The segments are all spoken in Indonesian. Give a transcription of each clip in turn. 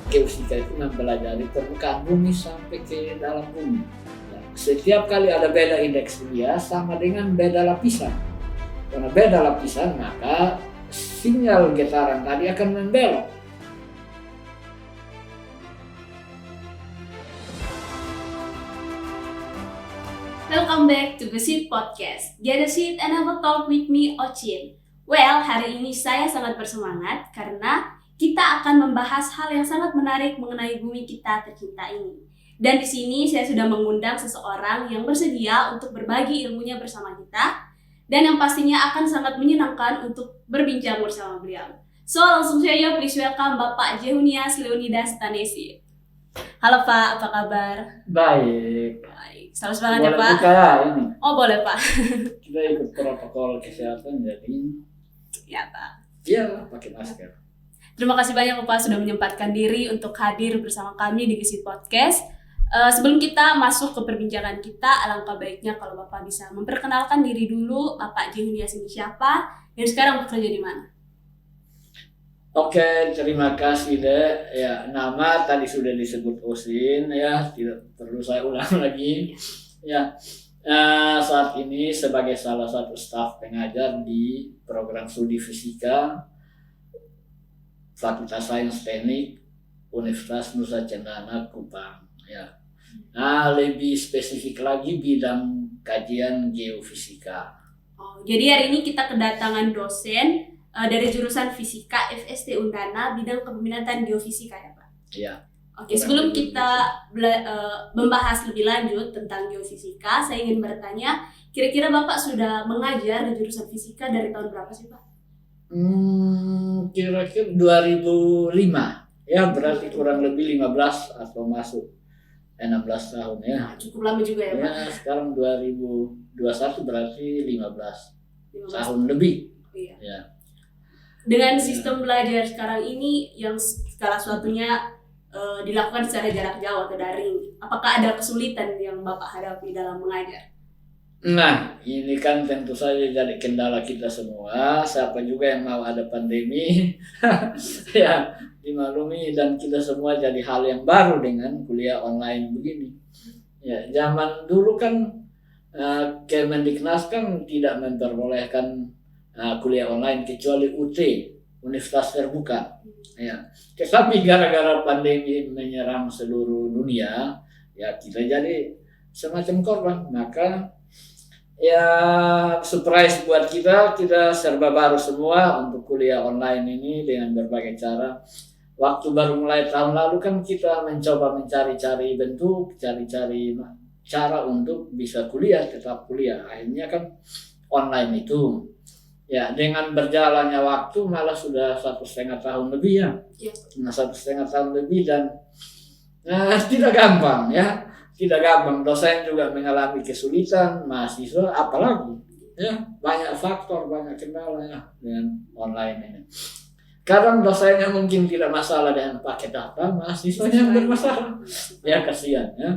geofisika itu mempelajari permukaan bumi sampai ke dalam bumi. Ya, setiap kali ada beda indeks dia sama dengan beda lapisan. Karena beda lapisan maka sinyal getaran tadi akan membelok. Welcome back to Gesit Podcast. Get a seat and have a talk with me, Ocin. Well, hari ini saya sangat bersemangat karena kita akan membahas hal yang sangat menarik mengenai bumi kita tercinta ini. Dan di sini saya sudah mengundang seseorang yang bersedia untuk berbagi ilmunya bersama kita dan yang pastinya akan sangat menyenangkan untuk berbincang bersama beliau. So, langsung saja please welcome Bapak Jehunias Leonidas Tanesi. Halo Pak, apa kabar? Baik. Selamat semangat ya Pak. Boleh buka ini. Oh boleh Pak. Kita ikut protokol kesehatan jadi. Ya Pak. Iya, pakai masker. Terima kasih banyak Bapak sudah menyempatkan diri untuk hadir bersama kami di Gesit Podcast. Sebelum kita masuk ke perbincangan kita, alangkah baiknya kalau Bapak bisa memperkenalkan diri dulu. Bapak Jehunias ini siapa dan sekarang bekerja di mana? Oke, terima kasih Dek. Ya, nama tadi sudah disebut Osin ya, tidak perlu saya ulang lagi. Ya, saat ini sebagai salah satu staf pengajar di program studi fisika Fakultas Sains Teknik Universitas Nusa Cendana Kupang. Ya, lebih spesifik lagi bidang kajian geofisika. Oh, jadi hari ini kita kedatangan dosen dari jurusan Fisika FST Undana bidang kepeminatan geofisika ya Pak? Iya. Oke, sebelum kita membahas lebih lanjut tentang geofisika, saya ingin bertanya, kira-kira Bapak sudah mengajar di jurusan fisika dari tahun berapa sih Pak? Kira-kira 2005. Ya, berarti kurang lebih 15 atau masuk 16 tahun ya. Nah, cukup lama juga ya Pak? Ya, sekarang 2021 berarti 15 tahun lebih. Iya. Ya. Dengan sistem belajar sekarang ini yang segala sesuatunya dilakukan secara jarak jauh atau daring, apakah ada kesulitan yang Bapak hadapi dalam mengajar? Nah, ini kan tentu saja jadi kendala kita semua. Siapa juga yang mau ada pandemi, ya dimaklumi, dan kita semua jadi hal yang baru dengan kuliah online begini. Ya, zaman dulu kan Kemendiknas kan tidak memperbolehkan kuliah online kecuali UT, Universitas Terbuka. Ya, tetapi gara-gara pandemi menyerang seluruh dunia, ya kita jadi semacam korban. Maka ya surprise buat kita serba baru semua untuk kuliah online ini dengan berbagai cara. Waktu baru mulai tahun lalu kan kita mencoba mencari-cari bentuk, cari-cari cara untuk bisa kuliah, tetap kuliah. Akhirnya kan online itu. Ya, dengan berjalannya waktu malah sudah 1,5 tahun lebih ya. Nah, 1,5 tahun lebih dan tidak gampang ya. Tidak gampang, dosen juga mengalami kesulitan, mahasiswa apalagi. Ya, banyak faktor, banyak kendala ya dengan online ini. Kadang dosennya mungkin tidak masalah dengan pakai data, mahasiswanya yang bermasalah. Ya, kasihan ya.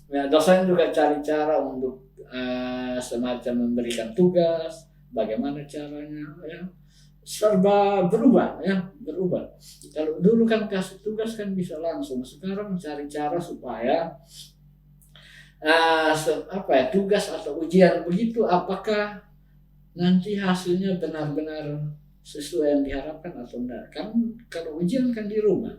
Ya, dosen juga cari cara untuk semacam memberikan tugas, bagaimana caranya ya, serba berubah. Kalau dulu kan kasih tugas kan bisa langsung, sekarang cari cara supaya tugas atau ujian begitu apakah nanti hasilnya benar-benar sesuai yang diharapkan atau enggak. Kan kalau ujian kan di rumah,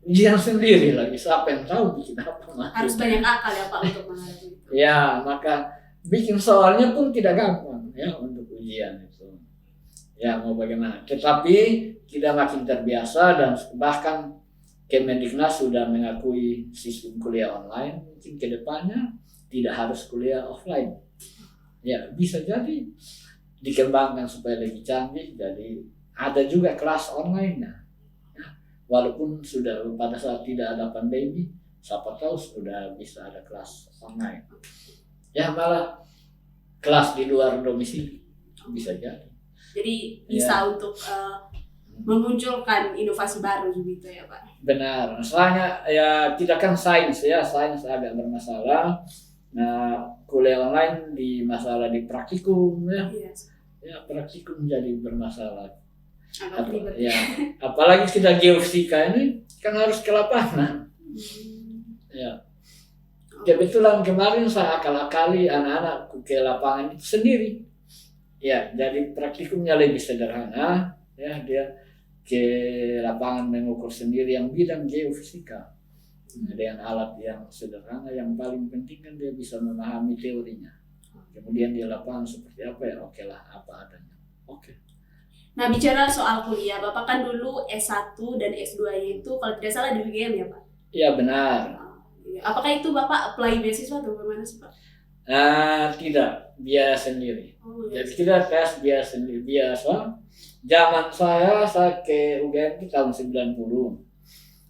ujian sendiri lagi, siapa yang tahu bikin apa. Harus banyak akal ya Pak untuk menghadapi itu. Ya, maka bikin soalnya pun tidak gampang ya untuk ujian itu. Ya, mau bagaimana. Tetapi kita makin terbiasa dan bahkan Kemendiknas sudah mengakui sistem kuliah online. Mungkin ke depannya tidak harus kuliah offline. Ya, bisa jadi dikembangkan supaya lebih canggih. Jadi ada juga kelas online-nya. Ya, walaupun sudah pada saat tidak ada pandemi, siapa tahu sudah bisa ada kelas online. Ya, malah kelas di luar domisili bisa jadi. Jadi bisa untuk memunculkan inovasi baru gitu ya Pak? Benar, soalnya ya kita kan sains agak bermasalah. Nah, kuliah online di masalah di praktikum ya. Yes. Ya, praktikum jadi bermasalah. Agak ribet. Ya, apalagi kita geofisika ini kan harus ke lapangan. Ya. Kebetulan kemarin saya akal-akali anak-anak ke lapangan itu sendiri. Ya, jadi praktikumnya lebih sederhana. Ya, dia ke lapangan mengukur sendiri yang bidang geofisika. Dengan alat yang sederhana, yang paling penting kan dia bisa memahami teorinya. Kemudian di lapangan seperti apa ya, oke lah, apa adanya. Oke. Nah, bicara soal kuliah, Bapak kan dulu S1 dan S2-nya itu kalau tidak salah di UGM ya, Pak? Iya, benar. Apakah itu Bapak apply beasiswa atau bagaimana sih, Pak? Tidak, biaya sendiri. Oh, Jadi kita tes biaya sendiri, biasa. Zaman saya ke UGM itu tahun 90.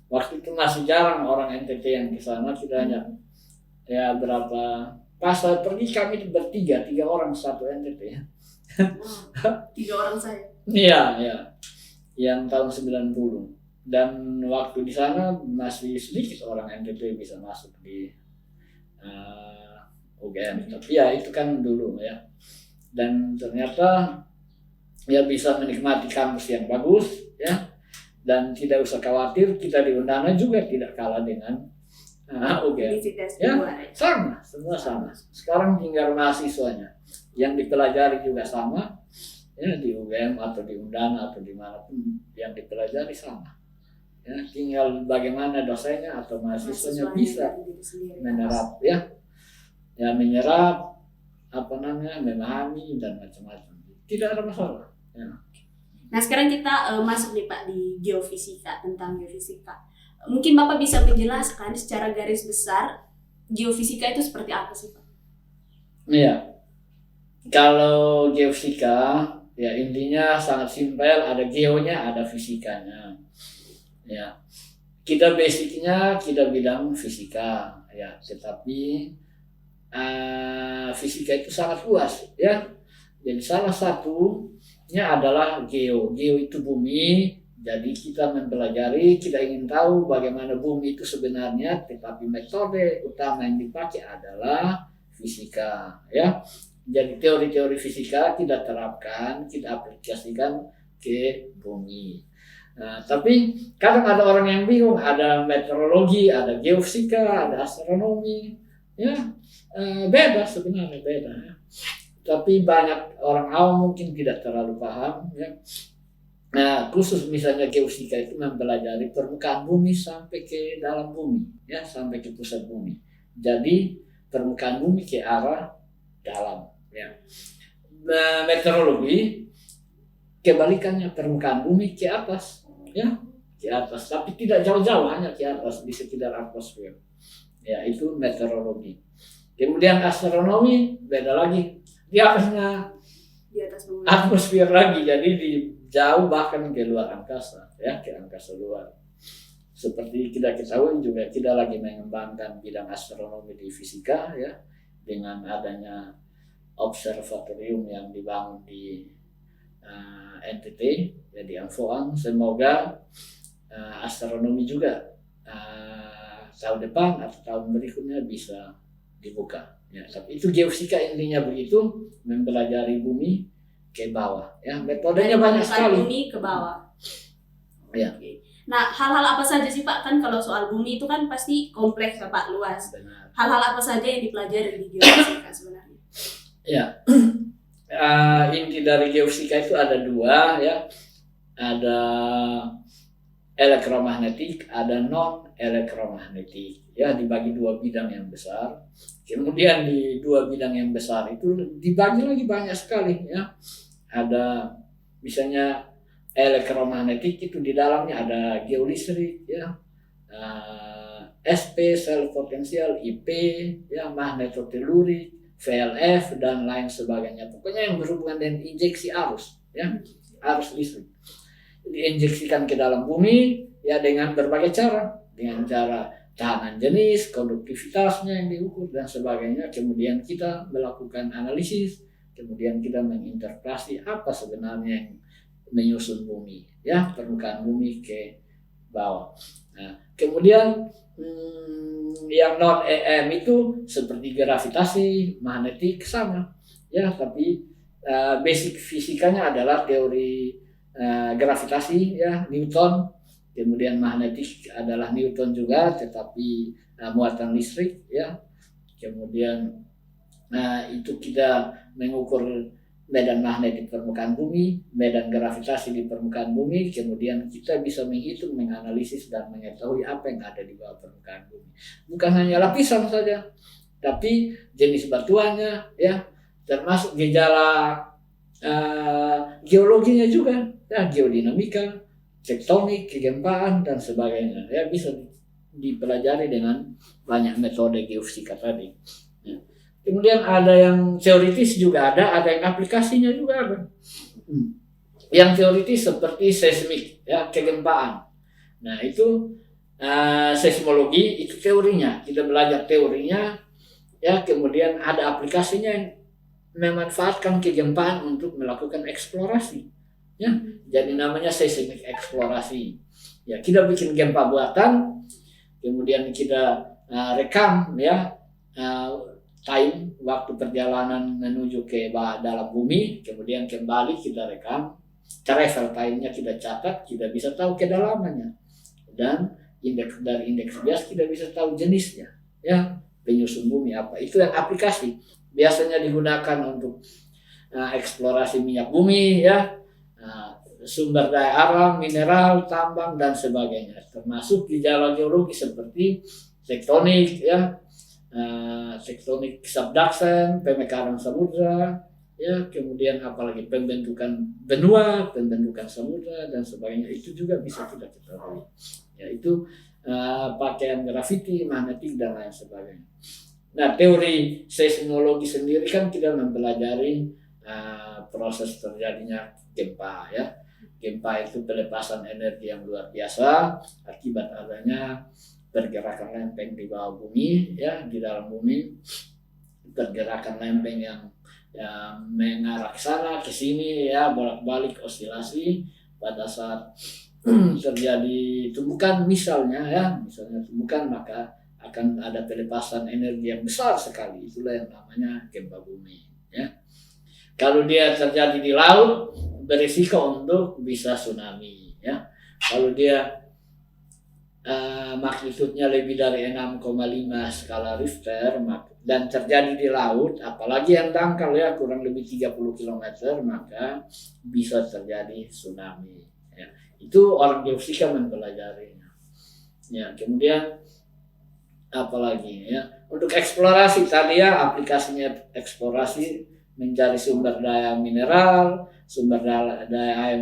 Waktu itu masih jarang orang NTT yang ke sana, kita hanya ya berapa. Pas saya pergi kami bertiga, 3 orang satu NTT ya. 3 orang saya. Iya, ya. Yang tahun 90. Dan waktu di sana masih sedikit orang NTT bisa masuk di UGM. Tapi ya itu kan dulu ya. Dan ternyata ya bisa menikmati kampus yang bagus ya. Dan tidak usah khawatir, kita di Undana juga tidak kalah dengan UGM. Ya, sama, semua sama. Sekarang tinggal mahasiswanya. Yang dipelajari juga sama. Ya, di UGM atau di Undana atau dimanapun yang dipelajari sama. Ya, tinggal bagaimana dosennya atau mahasiswanya bisa menyerap ya menyerap memahami dan macam-macam. Tidak ada masalah. Ya. Nah, sekarang kita masuk nih Pak di geofisika, tentang geofisika. Mungkin Bapak bisa menjelaskan secara garis besar geofisika itu seperti apa sih Pak? Iya. Kalau geofisika ya intinya sangat simpel, ada geonya, ada fisikanya. Ya, kita basicnya kita bidang fisika, ya. Tetapi fisika itu sangat luas, ya. Jadi salah satunya adalah geo. Geo itu bumi. Jadi kita mempelajari, kita ingin tahu bagaimana bumi itu sebenarnya. Tetapi metode utama yang dipakai adalah fisika, ya. Jadi teori-teori fisika kita terapkan, kita aplikasikan ke bumi. Nah, tapi kadang ada orang yang bingung, ada meteorologi, ada geofisika, ada astronomi, ya beda sebenarnya beda. Ya. Tapi banyak orang awam mungkin tidak terlalu paham. Ya. Nah, khusus misalnya geofisika itu mempelajari permukaan bumi sampai ke dalam bumi, ya sampai ke pusat bumi. Jadi permukaan bumi ke arah dalam. Ya. Nah, meteorologi kebalikannya, permukaan bumi ke atas, ya ke atas, tapi tidak jauh-jauh, hanya ke atas di sekitar atmosfer. Ya, itu meteorologi. Kemudian astronomi beda lagi, di atasnya di atas bumi. Atmosfer lagi, jadi di jauh bahkan ke luar angkasa, ya ke angkasa luar. Seperti kita ketahui juga kita lagi mengembangkan bidang astronomi di fisika, ya dengan adanya observatorium yang dibangun di NTT, jadi Anfoang. Semoga astronomi juga tahun depan atau tahun berikutnya bisa dibuka. Ya, tapi itu geofisika intinya begitu, mempelajari bumi ke bawah. Ya, metodenya banyak sekali. Bumi ke bawah. Ya. Oke. Nah, hal-hal apa saja sih Pak? Kan kalau soal bumi itu kan pasti kompleks ya Pak, luas. Benar. Hal-hal apa saja yang dipelajari di geofisika sebenarnya? Ya, inti dari geofisika itu ada 2 ya, ada elektromagnetik, ada non elektromagnetik, ya dibagi 2 bidang yang besar. Kemudian di 2 bidang yang besar itu dibagi lagi banyak sekali, ya. Ada misalnya elektromagnetik itu di dalamnya ada geolistrik, ya, SP sel potensial, IP, ya magnetotelurik, VLF dan lain sebagainya. Pokoknya yang berhubungan dengan injeksi arus, ya, arus listrik. Diinjeksikan ke dalam bumi, ya dengan berbagai cara, dengan cara tahanan jenis, konduktivitasnya yang diukur dan sebagainya. Kemudian kita melakukan analisis, kemudian kita menginterpretasi apa sebenarnya yang menyusun bumi, ya permukaan bumi ke bawah. Nah, kemudian yang non EM itu seperti gravitasi, magnetik sama, ya tapi basic fisikanya adalah teori gravitasi ya, Newton. Kemudian magnetik adalah Newton juga, tetapi muatan listrik ya. Kemudian itu kita mengukur medan magnet di permukaan bumi, medan gravitasi di permukaan bumi, kemudian kita bisa menghitung, menganalisis dan mengetahui apa yang ada di bawah permukaan bumi. Bukan hanya lapisan saja, tapi jenis batuannya ya, termasuk gejala geologinya juga ya, geodinamika, tektonik, kegempaan dan sebagainya ya, bisa dipelajari dengan banyak metode geofisika tadi ya. Kemudian ada yang teoritis juga ada yang aplikasinya juga ada. Yang teoritis seperti seismik ya, kegempaan. Nah itu seismologi itu teorinya, kita belajar teorinya ya, kemudian ada aplikasinya yang memanfaatkan kegempaan untuk melakukan eksplorasi ya, jadi namanya seismik eksplorasi ya. Kita bikin gempa buatan, kemudian kita rekam ya, time waktu perjalanan menuju ke dalam bumi, kemudian kembali kita rekam, travel time-nya kita catat, kita bisa tahu kedalamannya, dan dari indeks bias kita bisa tahu jenisnya ya, penyusun bumi apa. Itu yang aplikasi biasanya digunakan untuk eksplorasi minyak bumi ya, sumber daya alam, mineral, tambang dan sebagainya, termasuk gejala geologi seperti tektonik ya, tektonik subduction, pemekaran samudra ya, kemudian apalagi pembentukan benua, pembentukan samudra dan sebagainya, itu juga bisa kita ketahui ya. Itu pakaian grafiti, magnetik dan lain sebagainya. Nah teori seismologi sendiri kan kita mempelajari proses terjadinya gempa ya. Gempa itu pelepasan energi yang luar biasa akibat adanya pergerakan lempeng di bawah bumi ya, di dalam bumi, pergerakan lempeng yang mengarah ke sana ke sini ya, bolak-balik osilasi. Pada saat terjadi tumbukan misalnya tumbukan, maka akan ada pelepasan energi yang besar sekali, itulah yang namanya gempa bumi ya. Kalau dia terjadi di laut, berisiko untuk bisa tsunami ya. Kalau dia magnitudenya lebih dari 6,5 skala Richter dan terjadi di laut, apalagi yang dangkal ya, kurang lebih 30 km, maka bisa terjadi tsunami ya. Itu orang geofisika mempelajarinya ya. Kemudian apalagi ya, untuk eksplorasi tadi ya, aplikasinya eksplorasi mencari sumber daya mineral, sumber daya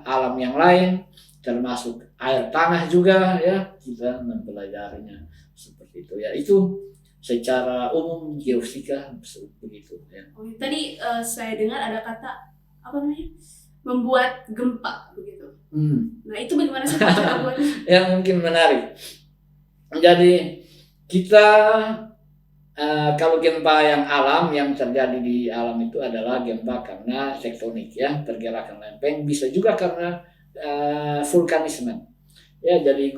alam yang lain, termasuk air tanah juga ya, kita mempelajarinya seperti itu ya. Itu secara umum geofisika begitu ya. Tadi saya dengar ada kata apa namanya, membuat gempa begitu. Nah itu bagaimana sih cara buatnya? Yang mungkin menarik. Jadi kita kalau gempa yang alam yang terjadi di alam itu adalah gempa karena tektonik ya, pergerakan lempeng, bisa juga karena vulkanisme ya, jadi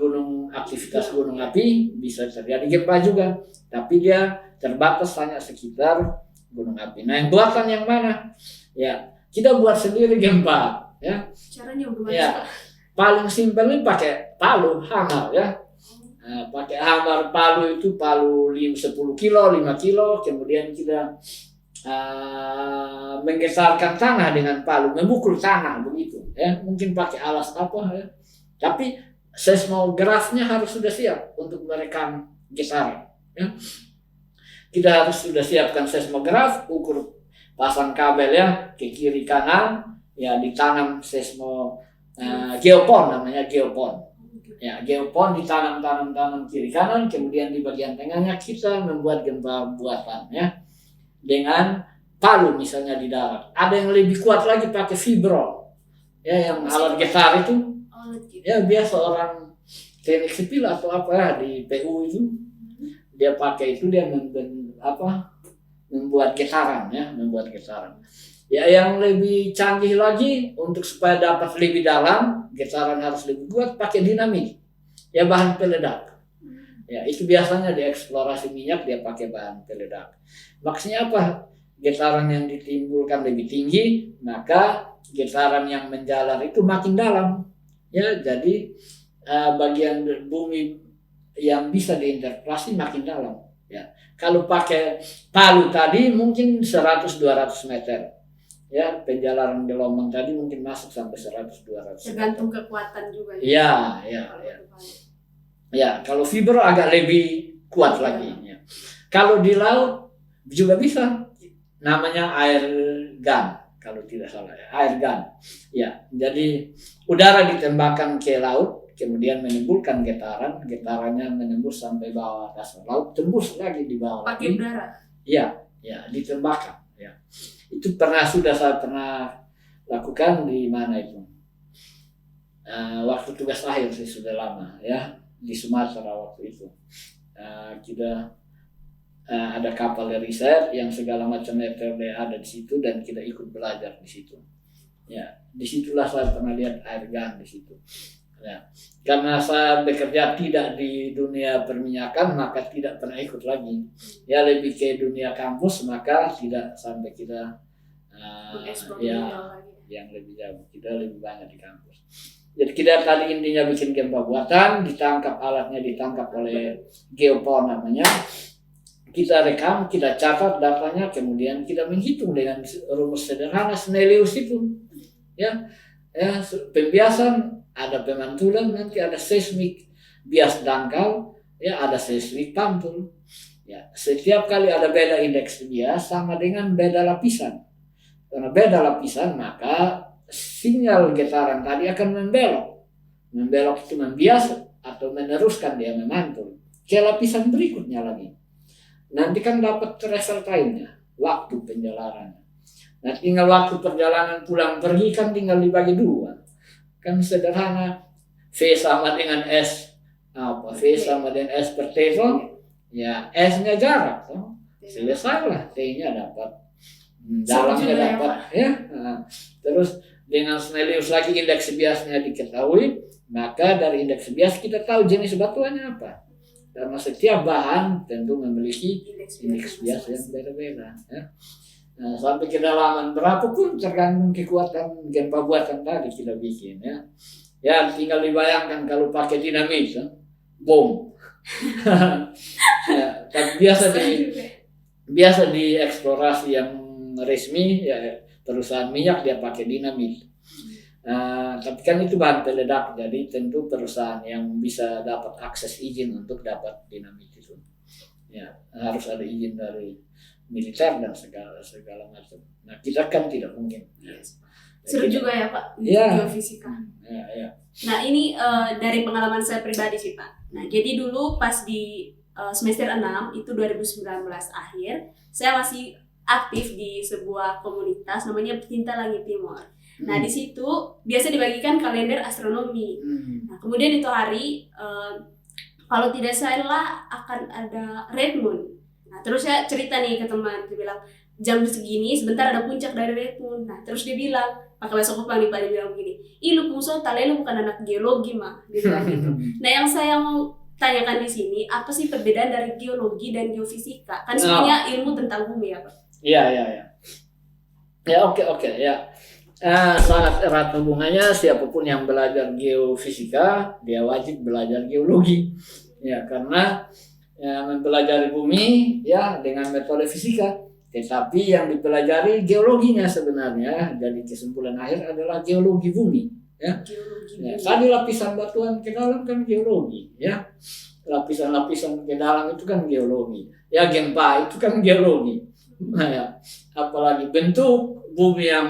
aktivitas gunung api bisa terjadi gempa juga, tapi dia terbatas hanya sekitar gunung api. Nah yang buatan yang mana ya, kita buat sendiri gempa ya. Caranya bagaimana ya, paling simpelnya pakai palu hamar ya. Pakai hamar palu itu palu 10 kilo, 5 kilo, kemudian kita menggeserkan tanah dengan palu, memukul tanah begitu ya. Mungkin pakai alas apa ya, tapi seismografnya harus sudah siap untuk merekam gesaran ya. Kita harus sudah siapkan seismograf, ukur, pasang kabel ya ke kiri kanan ya, ditanam geopon, namanya geopon ya. Geopon ditanam kiri kanan, kemudian di bagian tengahnya kita membuat gempa buatan ya, dengan palu misalnya di darat. Ada yang lebih kuat lagi pakai fibro ya, yang alat getar itu ya, biasa orang teknik sipil atau apa ya, di PU itu dia pakai itu, dia membuat getaran ya, membuat getaran ya. Yang lebih canggih lagi, untuk supaya dapat lebih dalam, getaran harus lebih kuat, pakai dinamit ya, bahan peledak ya. Itu biasanya di eksplorasi minyak dia pakai bahan peledak. Maksudnya apa? getaran yang ditimbulkan lebih tinggi, maka getaran yang menjalar itu makin dalam. Ya, jadi bagian bumi yang bisa diinterpelasi makin dalam. Ya, kalau pakai palu tadi mungkin 100-200 meter. Ya, penjalaran gelombang tadi mungkin masuk sampai 100-200. Tergantung kekuatan juga. Ya, ya. Ya, kalau fiber agak lebih kuat lagi. Ya. Kalau di laut juga bisa, namanya air gun kalau tidak salah, air gun. Ya, jadi udara ditembakkan ke laut, kemudian menimbulkan getarannya menembus sampai bawah dasar laut, tembus lagi di bawah. Pakai udara. Ya, ditembakkan. Ya, itu saya pernah lakukan di mana itu? Waktu tugas akhir sih sudah lama ya, di Sumatera waktu itu. Kita ada kapal riset yang segala macam metode ada di situ dan kita ikut belajar di situ. Ya, disitulah saya pernah lihat air gun di situ. Ya, karena saya bekerja tidak di dunia perminyakan, maka tidak pernah ikut lagi. Ya, lebih ke dunia kampus, maka tidak sampai kita yang lebih jauh. Kita lebih banyak di kampus. Jadi kita tadi intinya bikin gempa buatan, alatnya ditangkap oleh geopon namanya. Kita rekam, kita catat datanya, kemudian kita menghitung dengan rumus sederhana Snellius itu. Ya, pembiasan, ada pemantulan, nanti ada seismik bias dangkal, ya ada seismik pantul. Ya, setiap kali ada beda indeks bias sama dengan beda lapisan. Karena beda lapisan maka sinyal getaran tadi akan membelok. Membelok itu membias atau meneruskan dia memantul ke lapisan berikutnya lagi. Nanti kan dapat travel time-nya, waktu penjalanan. Nah, tinggal waktu perjalanan pulang pergi kan tinggal dibagi dua. Kan sederhana, V sama dengan S. V sama dengan S per T toh. Ya, S-nya jarak toh. Selesailah, T-nya dapat. Dalamnya dapat ya. Terus dengan Snellius lagi indeks biasnya diketahui, maka dari indeks bias kita tahu jenis batuannya apa. Karena setiap bahan tentu memiliki indeks bias yang beda-beda ya. Nah, sampai kedalaman berapa pun tergantung kekuatan gempa buatan tadi kita bikin ya. Ya, tinggal dibayangkan kalau pakai dinamit ya, bom. Ya, tapi biasa di eksplorasi yang resmi ya, perusahaan minyak dia pakai dinamit. Tapi kan itu bahan peledak, jadi tentu perusahaan yang bisa dapat akses izin untuk dapat dinamit itu ya harus ada izin dari militer dan segala macam. Nah, kita kan tidak mungkin. Seru juga ya Pak, geofisika. Ya. Nah, ini dari pengalaman saya pribadi sih Pak. Nah, jadi dulu pas di semester 6 itu 2019 akhir, saya masih aktif di sebuah komunitas namanya Pecinta Langit Timur. Nah, di situ biasa dibagikan kalender astronomi. Nah, kemudian itu hari kalau tidak salah akan ada red moon. Nah, terus saya cerita nih ke teman, dia bilang jam segini sebentar ada puncak dari red moon. Nah, terus dia bilang, pakai bahasa Kupang nih Pak, dia bilang begini, lu pungso talelu bukan anak geologi mah, dia bilang gitu. Nah, yang saya mau tanyakan di sini, apa sih perbedaan dari geologi dan geofisika? Kan sebenarnya ilmu tentang bumi ya Pak? Iya. Ya, oke ya. Sangat erat hubungannya. Siapapun yang belajar geofisika, dia wajib belajar geologi. Ya, karena mempelajari bumi ya dengan metode fisika, tetapi yang dipelajari geologinya sebenarnya. Jadi kesimpulan akhir adalah geologi bumi. Ya. Tadi lapisan batuan ke dalam kan geologi. Ya, lapisan-lapisan ke dalam itu kan geologi. Ya, gempa itu kan geologi. Nah, ya, apalagi bentuk bumi yang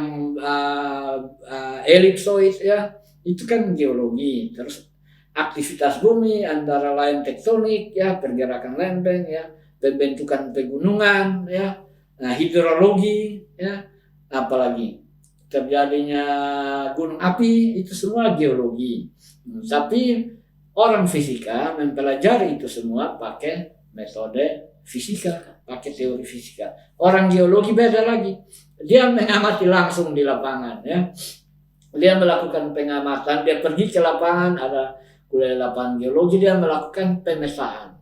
elipsoid ya itu kan geologi. Terus aktivitas bumi antara lain tektonik ya, pergerakan lempeng ya, pembentukan pegunungan ya, hidrologi ya, apalagi terjadinya gunung api, itu semua geologi. Tapi orang fisika mempelajari itu semua pakai metode fisika, pakai teori fisika. Orang geologi beda lagi. Dia mengamati langsung di lapangan ya. Dia melakukan pengamatan, dia pergi ke lapangan, ada kuliah lapangan geologi, dia melakukan pemetaan.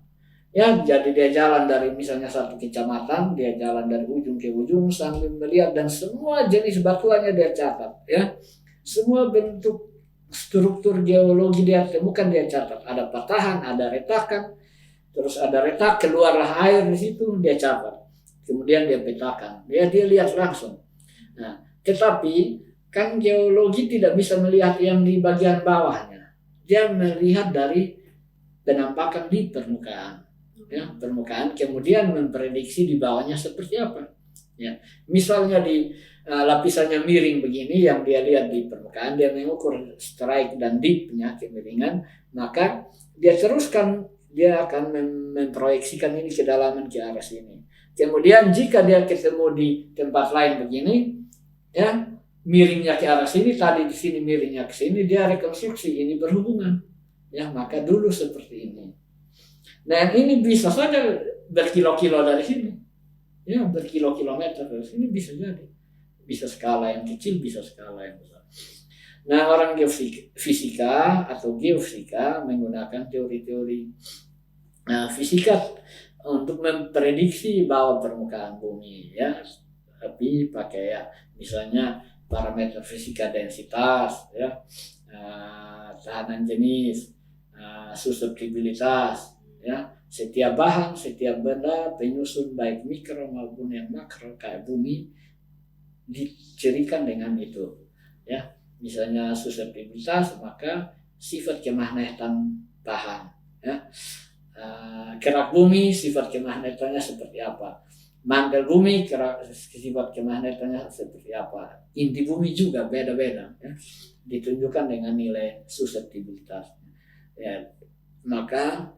Ya, jadi dia jalan dari misalnya satu kecamatan, dia jalan dari ujung ke ujung sambil melihat dan semua jenis batuannya dia catat, ya. Semua bentuk struktur geologi dia temukan dia catat. Ada patahan, ada retakan, terus ada retak, keluarlah air di situ dia catat. Kemudian dia petakan, dia lihat langsung. Nah, tetapi kan geologi tidak bisa melihat yang di bagian bawahnya. Dia melihat dari penampakan di permukaan. Ya, permukaan kemudian memprediksi di bawahnya seperti apa. Ya, misalnya di lapisannya miring begini yang dia lihat di permukaan, dia mengukur strike dan dipnya kemiringan, maka dia teruskan, dia akan memproyeksikan ini kedalaman ke arah sini. Kemudian jika dia ketemu di tempat lain begini, ya miringnya ke arah sini, tadi di sini miringnya ke sini, dia rekonstruksi ini berhubungan. Ya, maka dulu seperti ini. Nah, ini bisa saja berkilo-kilo dari sini. Ya, berkilo-kilometer dari sini bisa jadi. Bisa skala yang kecil, bisa skala yang besar. Nah, orang geofisika atau geofisika menggunakan teori-teori fisika untuk memprediksi bawah permukaan bumi, ya. Tapi pakai ya misalnya parameter fisika densitas, ya, tahanan jenis, suseptibilitas, ya, setiap bahan, setiap benda penyusun baik mikro maupun yang makro kayak bumi dicirikan dengan itu, ya. Misalnya suseptibilitas, maka sifat kemagnetan bahan, ya. Kerak bumi sifat kemagnetannya seperti apa, mantel bumi sifat kemagnetannya seperti apa, inti bumi juga beda-beda, ya. Ditunjukkan dengan nilai suseptibilitas, ya. Maka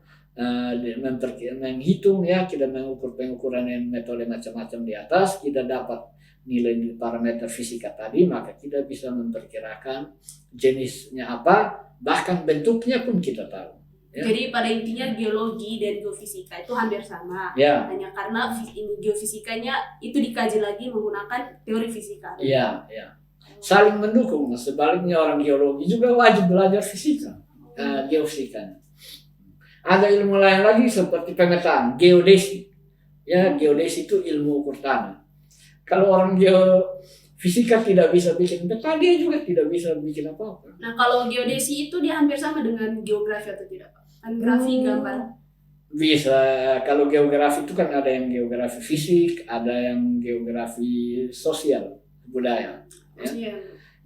menghitung, ya, kita mengukur pengukuran yang metode macam-macam di atas, kita dapat nilai parameter fisika tadi, maka kita bisa memperkirakan jenisnya apa, bahkan bentuknya pun kita tahu. Ya. Jadi pada intinya geologi dan geofisika itu hampir sama, ya. Hanya karena geofisikanya itu dikaji lagi menggunakan teori fisika. Iya, ya. Saling mendukung. Sebaliknya orang geologi juga wajib belajar fisika, geofisika. Ada ilmu lain lagi seperti pemetaan, geodesi. Ya, geodesi itu ilmu ukur tanah. Kalau orang geofisika tidak bisa bikin peta, dia juga tidak bisa bikin apa-apa. Nah, kalau geodesi itu dia hampir sama dengan geografi atau tidak, Pak? Kan grafi gambar. Bisa. Kalau geografi itu kan ada yang geografi fisik, ada yang geografi sosial, budaya. Ya.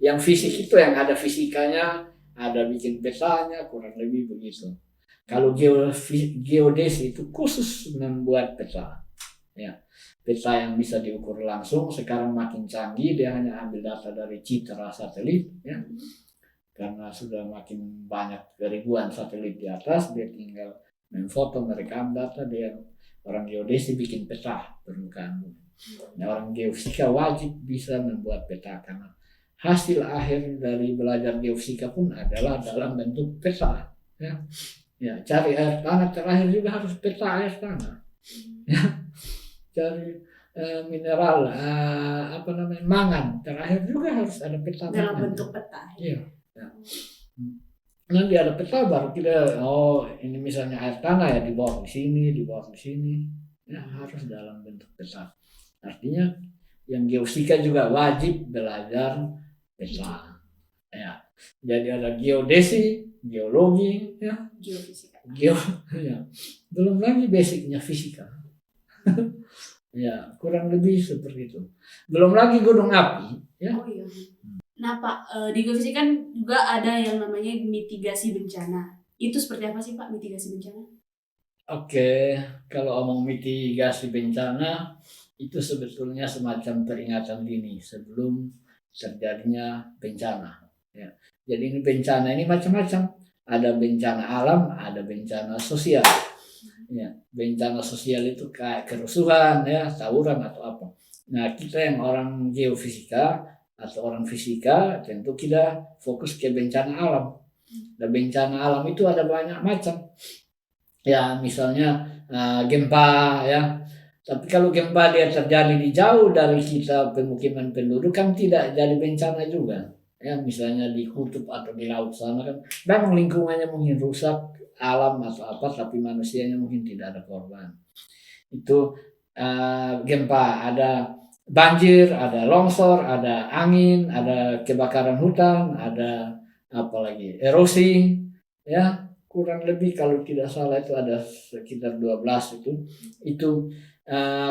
Yang fisik itu yang ada fisikanya, ada bikin petanya, kurang lebih begitu. Kalau geodesi itu khusus membuat peta. Ya. Peta yang bisa diukur langsung, sekarang makin canggih, dia hanya ambil data dari citra satelit, ya. Karena sudah makin banyak ribuan satelit di atas, dia tinggal memfoto, merekam data, dia orang geodesi bikin peta permukaan bumi. Nah, orang geofisika wajib bisa membuat peta karena hasil akhir dari belajar geofisika pun adalah dalam bentuk peta, ya. Ya, cari air tanah terakhir juga harus peta air tanah. Ya. Cari mineral mangan terakhir juga harus ada peta dalam mangan. Bentuk peta. Iya. Ya. Nanti ada peta baru kita ini misalnya air tanah ya di bawah di sini, ya harus dalam bentuk peta. Artinya yang geofisika juga wajib belajar peta. Ya. Jadi ada geodesi, geologi, ya, geofisika. Ya. Belum lagi basicnya fisika. Ya, kurang lebih seperti itu. Belum lagi gunung api, ya. Oh iya. Nah, Pak, di geofisika kan juga ada yang namanya mitigasi bencana. Itu seperti apa sih, Pak, mitigasi bencana? Oke, kalau omong mitigasi bencana itu sebetulnya semacam peringatan dini sebelum terjadinya bencana. Ya. Jadi ini bencana ini macam-macam. Ada bencana alam, ada bencana sosial. Ya, bencana sosial itu kayak kerusuhan, ya, tawuran atau apa. Nah, kita yang orang geofisika atau orang fisika tentu kita fokus ke bencana alam. Dan bencana alam itu ada banyak macam. Ya, misalnya gempa, ya. Tapi kalau gempa dia terjadi di jauh dari kita pemukiman penduduk kan tidak jadi bencana juga. Ya, misalnya di kutub atau di laut sana kan memang lingkungannya mungkin rusak, alam atau apa, tapi manusianya mungkin tidak ada korban. Itu gempa, ada banjir, ada longsor, ada angin, ada kebakaran hutan, ada apalagi erosi, ya kurang lebih kalau tidak salah itu ada sekitar 12 itu. Itu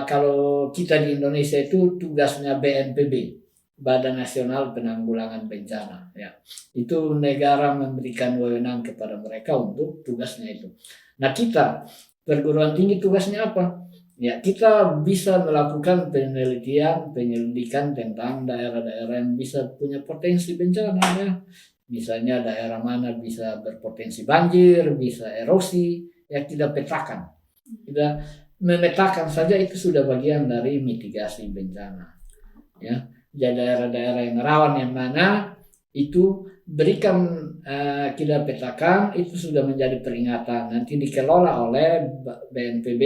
kalau kita di Indonesia itu tugasnya BNPB, Badan Nasional Penanggulangan Bencana, ya. Itu negara memberikan wewenang kepada mereka untuk tugasnya itu. Nah, kita perguruan tinggi tugasnya apa? Ya, kita bisa melakukan penyelidikan tentang daerah-daerah yang bisa punya potensi bencana, ya. Misalnya daerah mana bisa berpotensi banjir, bisa erosi, ya kita petakan. Kita memetakan saja itu sudah bagian dari mitigasi bencana, ya. Jadi daerah-daerah yang rawan yang mana itu berikan kita petakan, itu sudah menjadi peringatan, nanti dikelola oleh BNPB,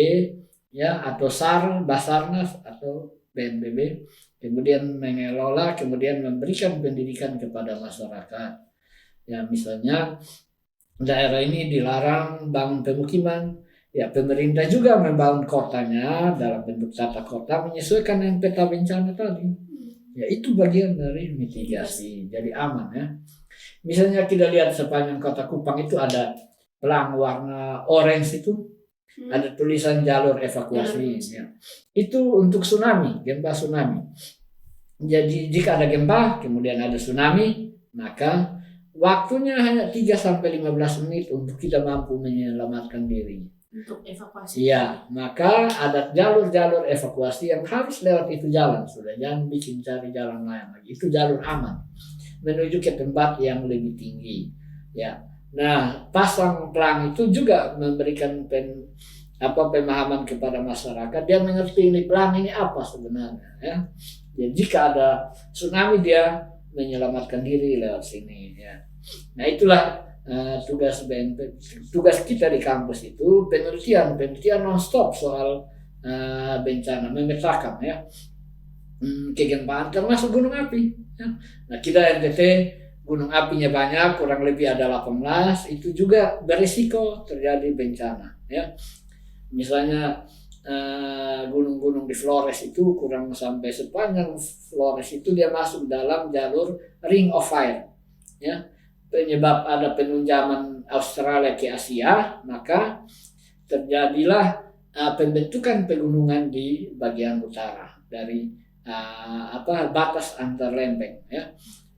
ya, atau SAR, Basarnas atau BNPB, kemudian mengelola, kemudian memberikan pendidikan kepada masyarakat. Ya, misalnya daerah ini dilarang bangun pemukiman, ya pemerintah juga membangun kotanya dalam bentuk tata kota menyesuaikan dengan peta bencana tadi. Ya, itu bagian dari mitigasi, jadi aman, ya. Misalnya kita lihat sepanjang kota Kupang itu ada pelang warna orange itu, ada tulisan jalur evakuasi, ya. Itu untuk tsunami, gempa tsunami. Jadi jika ada gempa kemudian ada tsunami, maka waktunya hanya 3-15 menit untuk kita mampu menyelamatkan diri. Untuk evakuasi. Iya, maka ada jalur-jalur evakuasi yang harus lewat itu jalan, sudah jangan bikin cari jalan lain lagi. Itu jalur aman menuju ke tempat yang lebih tinggi, ya. Nah, pasang pelang itu juga memberikan pemahaman kepada masyarakat, dia mengerti ini pelang ini apa sebenarnya, ya. Jadi jika ada tsunami dia menyelamatkan diri lewat sini, ya. Nah, itulah tugas BNP, tugas kita di kampus itu penelitian non-stop soal bencana, memetakan, ya, kegempaan termasuk gunung api, ya. Nah, kita NTT gunung apinya banyak, kurang lebih ada 18, itu juga berisiko terjadi bencana, ya. Misalnya gunung-gunung di Flores itu kurang sampai sepanjang Flores itu dia masuk dalam jalur Ring of Fire, ya. Penyebab ada penunjaman Australia ke Asia, maka terjadilah pembentukan pegunungan di bagian utara dari batas antar lempeng, ya.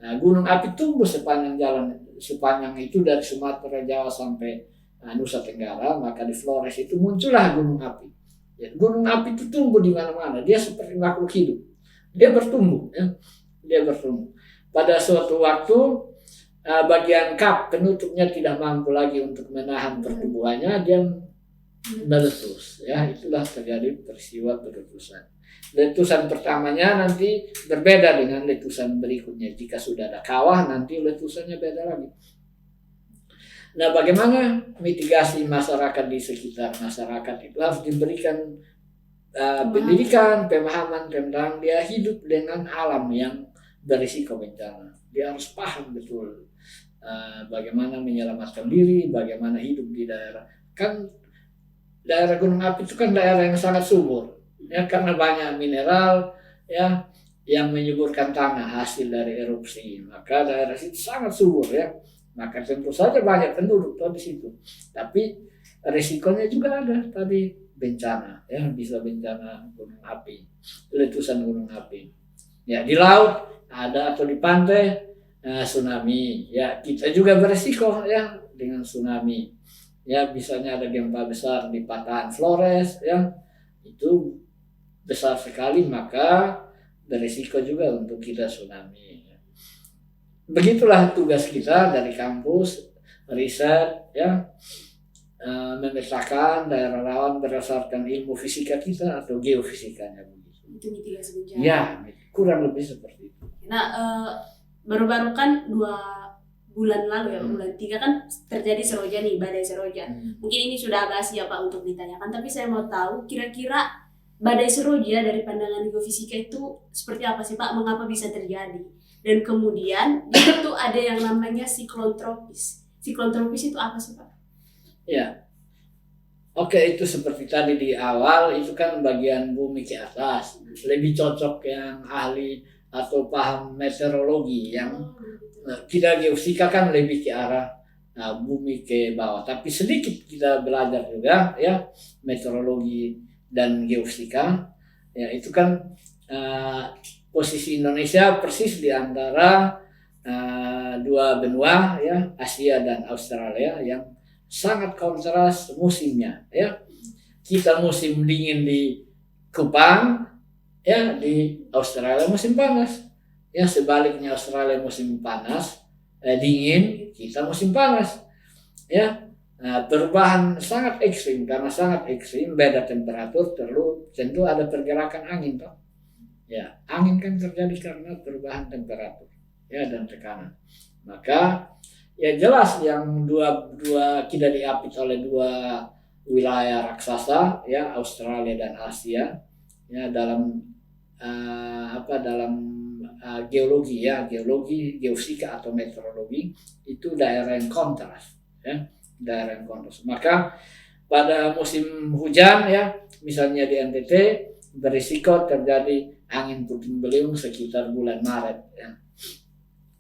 Nah, gunung api tumbuh sepanjang itu dari Sumatera, Jawa sampai Nusa Tenggara, maka di Flores itu muncullah gunung api. Ya, gunung api itu tumbuh di mana-mana, dia seperti makhluk hidup, dia bertumbuh, ya. Dia bertumbuh. Pada suatu waktu bagian kap penutupnya tidak mampu lagi untuk menahan pertumbuhannya, dia meletus, ya. Itulah terjadi peristiwa letusan. Letusan pertamanya nanti berbeda dengan letusan berikutnya. Jika sudah ada kawah, nanti letusannya beda lagi. Nah, bagaimana mitigasi masyarakat di sekitar masyarakat itu harus diberikan pendidikan, pemahaman tentang dia hidup dengan alam yang berisiko bencana. Dia harus paham betul bagaimana menyelamatkan diri, bagaimana hidup di daerah. Kan daerah gunung api itu kan daerah yang sangat subur, ya, karena banyak mineral, ya, yang menyuburkan tanah hasil dari erupsi. Maka daerah itu sangat subur, ya. Maka tentu saja banyak penduduk di situ. Tapi risikonya juga ada tadi bencana, ya, bisa bencana gunung api, letusan gunung api. Ya, di laut ada atau di pantai tsunami, ya, kita juga beresiko, ya, dengan tsunami, ya. Misalnya ada gempa besar di patahan Flores, ya, itu besar sekali, maka beresiko juga untuk kita tsunami. Begitulah tugas kita dari kampus, riset, ya, memetakan daerah rawan berdasarkan ilmu fisika kita atau geofisikanya begitu. Itu mitigasi bencana. Ya, kurang lebih seperti itu. Nah, baru-baru kan 2 bulan lalu, ya, bulan 3 kan terjadi seroja nih, badai seroja. Mungkin ini sudah basi ya Pak untuk ditanyakan, tapi saya mau tahu kira-kira badai seroja dari pandangan geofisika itu seperti apa sih Pak? Mengapa bisa terjadi? Dan kemudian itu ada yang namanya siklon tropis. Siklon tropis itu apa sih Pak? Ya, oke, itu seperti tadi di awal itu kan bagian bumi ke atas. Lebih cocok yang ahli atau paham meteorologi yang kita geofisika kan lebih ke arah bumi ke bawah. Tapi sedikit kita belajar juga ya meteorologi dan geofisika. Ya itu kan posisi Indonesia persis di antara dua benua ya Asia dan Australia yang sangat kontras musimnya ya. Kita musim dingin di Kupang ya, di Australia musim panas ya, sebaliknya Australia musim panas dingin, kita musim panas ya. Perubahan sangat ekstrim, karena sangat ekstrim beda temperatur tentu ada pergerakan angin toh ya. Angin kan terjadi karena perubahan temperatur ya dan tekanan. Maka ya jelas yang dua kita diapit oleh dua wilayah raksasa ya, Australia dan Asia ya, dalam geologi ya, geofisika atau meteorologi itu daerah yang kontras ya, daerah yang kontras. Maka pada musim hujan ya, misalnya di NTT berisiko terjadi angin puting beliung sekitar bulan Maret ya.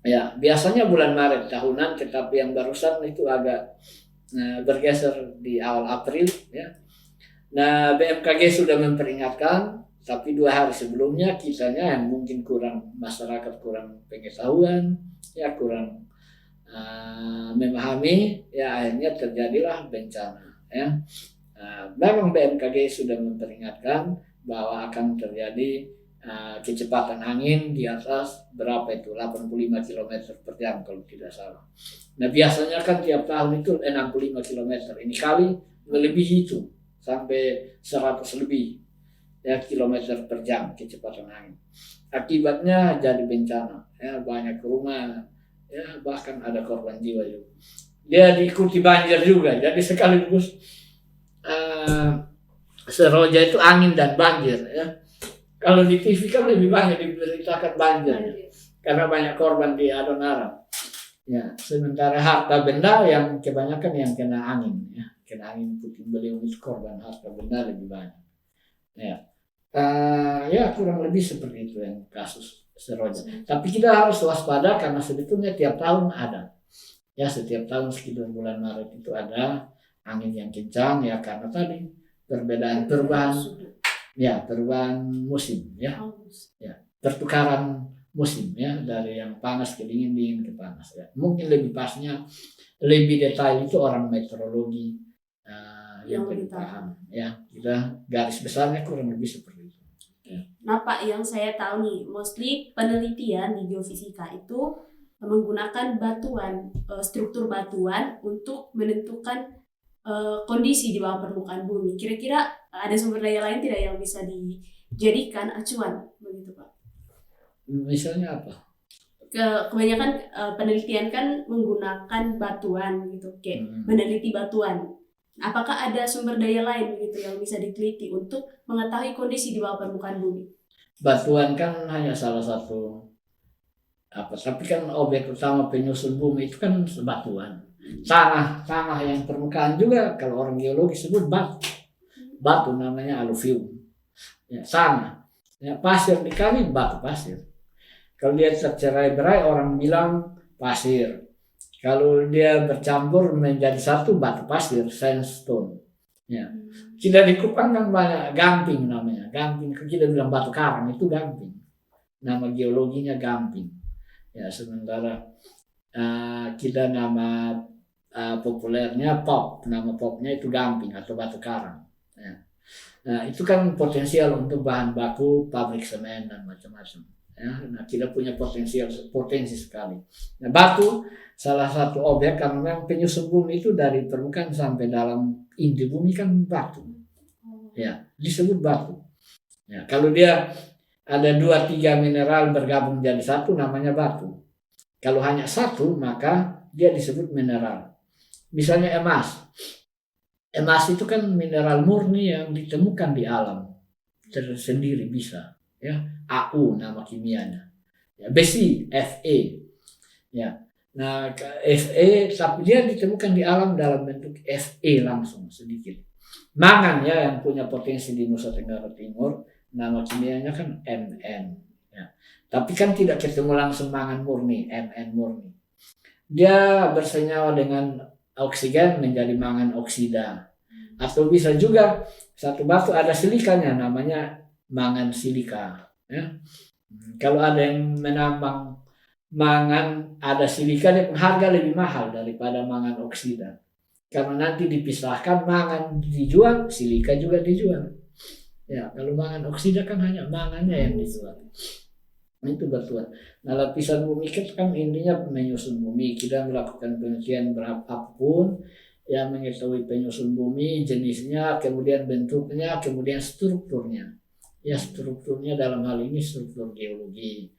Ya, biasanya bulan Maret tahunan, tetapi yang barusan itu agak bergeser di awal April ya. Nah, BMKG sudah memperingatkan, tapi 2 hari sebelumnya kitanya yang mungkin masyarakat kurang pengetahuan ya, kurang memahami ya, akhirnya terjadilah bencana ya. Memang BMKG sudah memperingatkan bahwa akan terjadi kecepatan angin di atas berapa itu 85 km per jam kalau tidak salah. Nah, biasanya kan tiap tahun itu 65 km, ini kali melebihi itu sampai 100 lebih ya kilometer per jam kecepatan angin. Akibatnya jadi bencana ya, banyak rumah ya, bahkan ada korban jiwa juga. Dia diikuti banjir juga, jadi sekaligus Seroja itu angin dan banjir ya. Kalau di TV kan lebih banyak diberitakan banjir karena banyak korban di Adonara. Ya, sementara harta benda yang kebanyakan yang kena angin ya, kena angin puting beliung itu korban harta benda lebih banyak. Ya, ya kurang lebih seperti itu yang kasus Seroja. Tapi kita harus waspada karena sebetulnya tiap tahun ada. Ya, setiap tahun sekitar bulan Maret itu ada angin yang kencang ya, karena tadi perubahan musim ya. Ya, pertukaran musim ya, dari yang panas ke dingin, dingin ke panas ya. Mungkin lebih pasnya, lebih detail itu orang meteorologi yang lebih paham ya. Kita garis besarnya kurang lebih seperti itu ya. Nah Pak, yang saya tahu nih, mostly penelitian di geofisika itu menggunakan struktur batuan untuk menentukan kondisi di bawah permukaan bumi. Kira-kira ada sumber daya lain tidak yang bisa dijadikan acuan begitu Pak? Misalnya apa? Kebanyakan penelitian kan menggunakan batuan gitu, kayak meneliti batuan. Apakah ada sumber daya lain begitu yang bisa diteliti untuk mengetahui kondisi di bawah permukaan bumi? Batuan kan hanya salah satu tapi kan objek utama penyusun bumi itu kan batuan. Tanah yang permukaan juga kalau orang geologi sebut batu namanya aluvium ya, tanah ya, pasir dikali batu pasir. Kalau dia tercerai-berai orang bilang pasir, kalau dia bercampur menjadi satu batu pasir, sandstone ya. Kita di Kupang kan banyak gamping namanya, gamping kita bilang batu karang itu gamping, nama geologinya gamping ya. Sementara kita nama populernya nama popnya itu gamping atau batu karang ya. Nah, itu kan potensial untuk bahan baku pabrik semen dan macam-macam ya. Nah, kita punya potensi sekali. Nah, batu salah satu objek karena memang penyusun bumi itu dari permukaan sampai dalam inti bumi kan batu ya, disebut batu ya. Kalau dia ada 2-3 mineral bergabung jadi satu namanya batu. Kalau hanya satu maka dia disebut mineral. Misalnya emas. Emas itu kan mineral murni yang ditemukan di alam tersendiri bisa ya. AU nama kimianya ya. Besi Fe ya. Nah, Fe tapi dia ditemukan di alam dalam bentuk Fe langsung sedikit. Mangan ya yang punya potensi di Nusa Tenggara Timur, nama kimianya kan Mn. Ya. Tapi kan tidak ketemu langsung mangan murni, Mn murni. Dia bersenyawa dengan oksigen menjadi mangan oksida. Atau bisa juga satu batu ada silikanya, namanya mangan silika. Ya. Kalau ada yang menambang mangan ada silika, dia harga lebih mahal daripada mangan oksida. Karena nanti dipisahkan, mangan dijual, silika juga dijual. Ya, kalau mangan oksida kan hanya mangannya yang dijual. Itu betul. Nah, lapisan bumi kan intinya menyusun bumi. Kita melakukan penelitian berapapun yang mengetahui penyusun bumi, jenisnya, kemudian bentuknya, kemudian strukturnya. Ya, strukturnya dalam hal ini struktur geologi.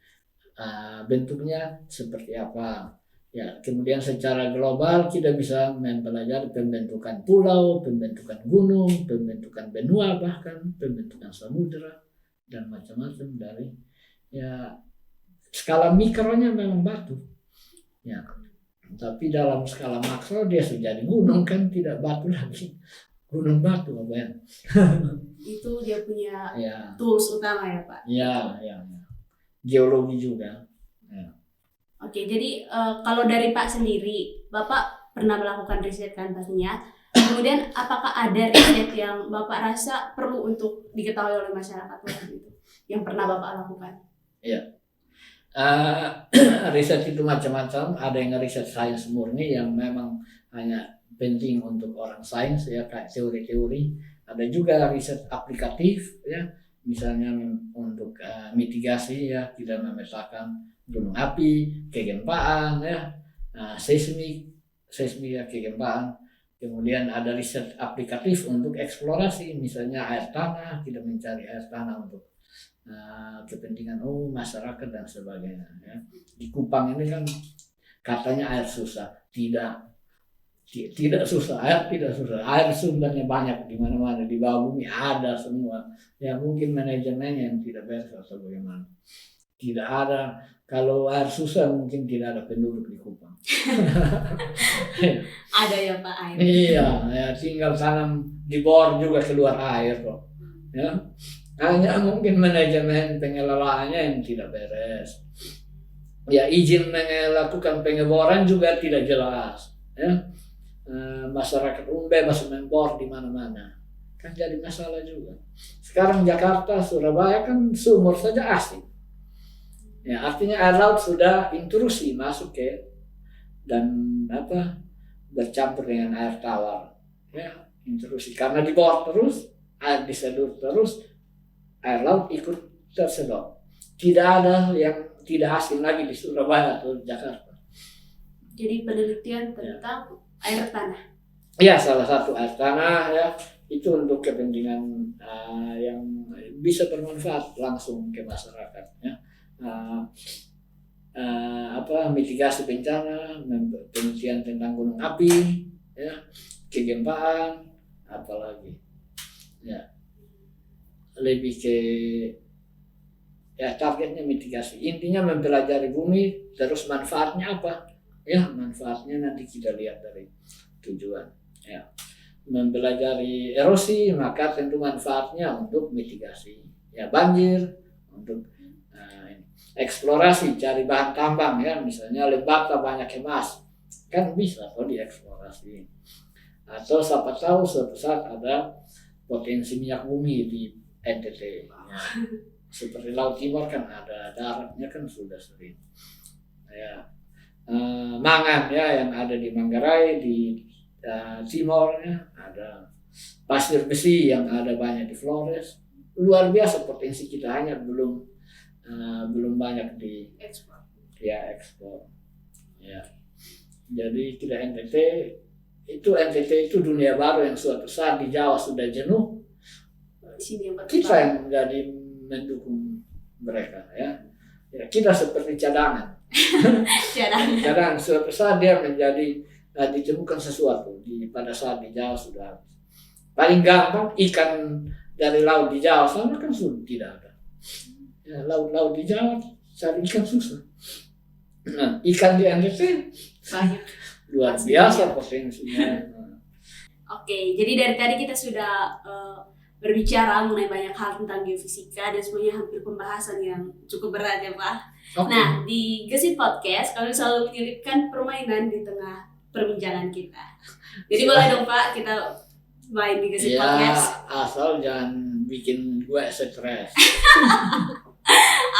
Bentuknya seperti apa. Ya, kemudian secara global kita bisa mempelajari pembentukan pulau, pembentukan gunung, pembentukan benua, bahkan pembentukan samudera dan macam-macam dari ya skala mikronya memang batu. Ya, tapi dalam skala makro dia sudah jadi gunung kan tidak batu lagi, gunung batu apa ya? Itu dia punya ya. Tools utama ya Pak. Ya. Geologi juga. Ya. Oke, jadi kalau dari Pak sendiri, Bapak pernah melakukan riset kan pastinya. Kemudian apakah ada riset yang Bapak rasa perlu untuk diketahui oleh masyarakat gitu, yang pernah Bapak lakukan? Iya. Riset itu macam-macam. Ada yang riset sains murni yang memang hanya penting untuk orang sains ya, kayak teori-teori. Ada juga riset aplikatif ya. Misalnya untuk mitigasi ya, kita memetakan gunung api, kegempaan ya, seismik ya, kegempaan. Kemudian ada riset aplikatif untuk eksplorasi, misalnya air tanah, kita mencari air tanah untuk kepentingan masyarakat dan sebagainya ya. Di Kupang ini kan katanya air susah, tidak susah, air tidak susah, air sumbernya banyak di mana-mana, di bawah bumi ada semua. Ya mungkin manajemennya yang tidak beres atau bagaimana. Tidak ada, kalau air susah mungkin tidak ada penduduk di Kupang. Ada ya Pak air. Iya, ya tinggal tanam di bor juga keluar air kok. Ya. Hanya mungkin manajemen pengelolaannya yang tidak beres. Ya izin melakukan pengeboran juga tidak jelas. Ya. Masyarakat bebas membor di mana-mana, kan jadi masalah juga. Sekarang Jakarta, Surabaya kan sumur saja asing. Ya artinya air laut sudah intrusi masuk ke dan bercampur dengan air tawar. Ya intrusi karena dibor terus, air disedot terus, air laut ikut tersedot. Tidak ada yang tidak asing lagi di Surabaya atau Jakarta. Jadi penelitian tentang air tanah. Ya salah satu air tanah ya itu untuk kepentingan yang bisa bermanfaat langsung ke masyarakat ya. Mitigasi bencana, penelitian tentang gunung api ya, kegempaan, apalagi ya lebih ke ya targetnya mitigasi, intinya mempelajari bumi terus manfaatnya apa ya, manfaatnya nanti kita lihat dari tujuan ya. Mempelajari erosi maka tentu manfaatnya untuk mitigasi ya, banjir, untuk eksplorasi cari bahan tambang ya, misalnya Lembata banyak emas kan bisa kok dieksplorasi, atau siapa tahu suatu saat ada potensi minyak bumi di NTT ya. Seperti Laut Timur kan ada daratnya kan sudah sering ya. Mangan ya yang ada di Manggarai di Timor ya, ada pasir besi yang ada banyak di Flores, luar biasa potensi kita, hanya belum banyak di ekspor ya. Jadi kita NTT itu dunia baru yang suatu saat di Jawa sudah jenuh, kita yang menjadi mendukung mereka ya kita seperti cadangan. Cadangan suatu saat dia menjadi ditemukan sesuatu pada saat di Jawa sudah habis. Paling gampang ikan dari laut di Jawa sana kan sudah tidak ada ya, laut di Jawa cari ikan susah Nah, ikan di NTT Banyak. luar Masih biasa potensinya. Oke, jadi dari tadi kita sudah berbicara mengenai banyak hal tentang geofisika dan semuanya hampir pembahasan yang cukup berat ya Pak. Oke. Nah, di Gesit Podcast kami selalu menyelipkan permainan di tengah perbincangan kita. Jadi boleh dong Pak kita main di Gesit Ya, Podcast. asal jangan bikin gue stres.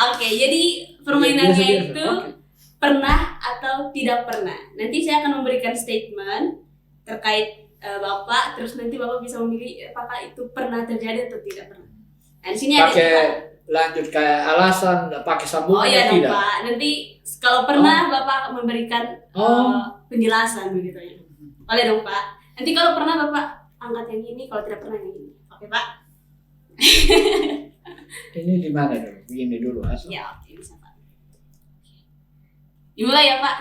Oke, jadi permainannya Biasa-biasa. itu Oke. pernah atau tidak pernah. Nanti saya akan memberikan statement terkait Bapak, terus nanti Bapak bisa memilih apakah itu pernah terjadi atau tidak pernah. Nah, di sini ada Pakai Pak. lanjut kayak alasan, pakai Oh sambungan iya atau dong tidak? Pak. Nanti kalau pernah Bapak memberikan penjelasan begitu ya. Boleh dong Pak. Nanti kalau pernah Bapak angkat yang ini, kalau tidak pernah yang ini. Oke Pak? Ini di mana dulu? Begini dulu asal. Ya oke bisa Pak. Dimulai ya Pak.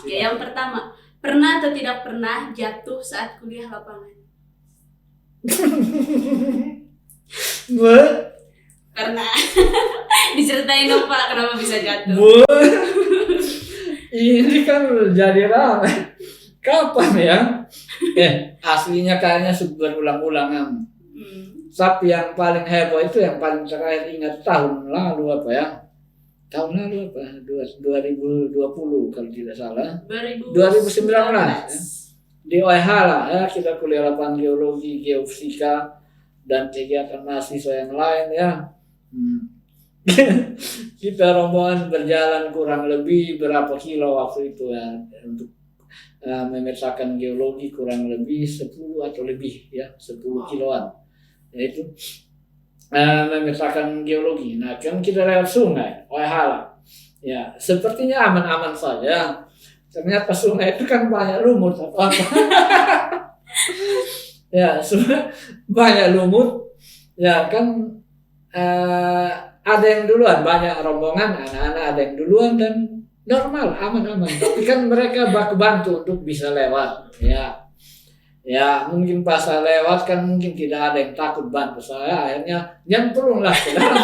Oke, Silakan. yang pertama, pernah atau tidak pernah jatuh saat kuliah lapangan? What? Pernah. Diceritain dong Pak, kenapa bisa jatuh? What? Ini kan jadi ramai. Kapan ya? Aslinya kayaknya berulang-ulang. Tapi yang paling heboh itu yang paling terakhir ingat tahun lalu apa ya? Tahun lalu apa? 2020 kalau tidak salah. 2019 ya. Di OEH lah ya, kita kuliah lapangan geologi, geofisika dan kegiatan mahasiswa yang lain ya. Kita rombongan berjalan kurang lebih berapa kilo waktu itu ya untuk memetakan geologi kurang lebih 10 atau lebih ya 10 kiloan. Yaitu memetakan geologi. Nah, kan kita lewat sungai, OEH lah. Ya, sepertinya aman-aman saja. Ternyata sungai itu kan banyak lumut atau apa. Ya, banyak lumut. Ya, kan ada yang duluan, banyak rombongan, anak-anak ada yang duluan dan normal, aman-aman. Tapi kan mereka baku bantu untuk bisa lewat. Ya mungkin pas saya lewat kan mungkin tidak ada yang takut bantu saya, akhirnya nyemplung lah ke dalam.